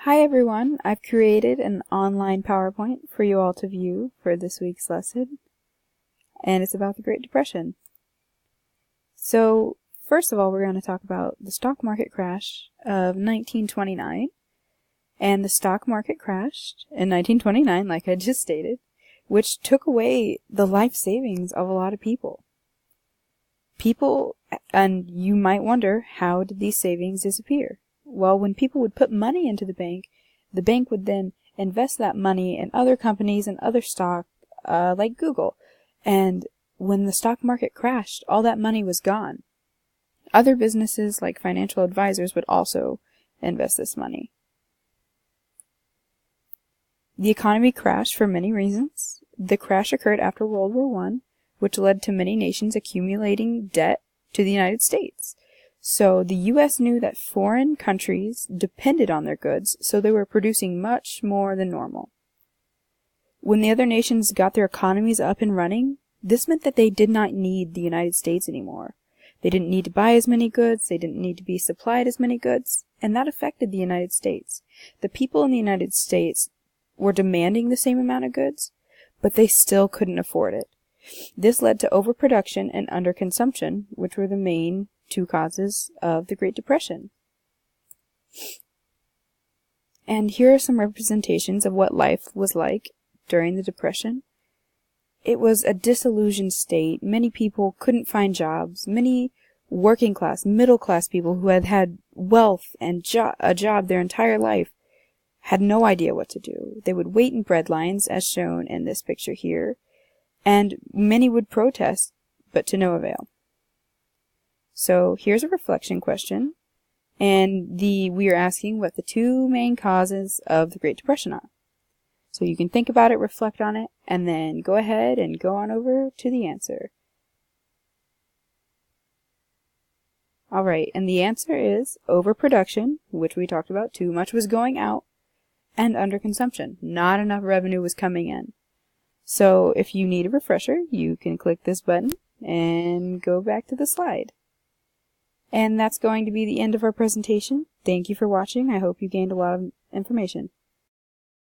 Hi everyone, I've created an online PowerPoint for you all to view for this week's lesson, and it's about the Great Depression. So, first of all, we're going to talk about the stock market crash of 1929, and the stock market crashed in 1929, like I just stated, which took away the life savings of a lot of people. And you might wonder, how did these savings disappear? Well, when people would put money into the bank would then invest that money in other companies and other stock, like Google. And when the stock market crashed, all that money was gone. Other businesses, like financial advisors, would also invest this money. The economy crashed for many reasons. The crash occurred after World War I, which led to many nations accumulating debt to the United States. So the U.S. knew that foreign countries depended on their goods, so they were producing much more than normal. When the other nations got their economies up and running, this meant that they did not need the United States anymore. They didn't need to buy as many goods, they didn't need to be supplied as many goods, and that affected the United States. The people in the United States were demanding the same amount of goods, but they still couldn't afford it. This led to overproduction and underconsumption, which were the main two causes of the Great Depression. And here are some representations of what life was like during the Depression. It was a disillusioned state. Many people couldn't find jobs. Many working class, middle class people who had had wealth and a job their entire life had no idea what to do. They would wait in bread lines, as shown in this picture here, and many would protest, but to no avail. So here's a reflection question, and we are asking what the two main causes of the Great Depression are. So you can think about it, reflect on it, and then go ahead and go on over to the answer. Alright, and the answer is overproduction, which we talked about. Too much was going out, and underconsumption. Not enough revenue was coming in. So if you need a refresher, you can click this button and go back to the slide. And that's going to be the end of our presentation. Thank you for watching. I hope you gained a lot of information.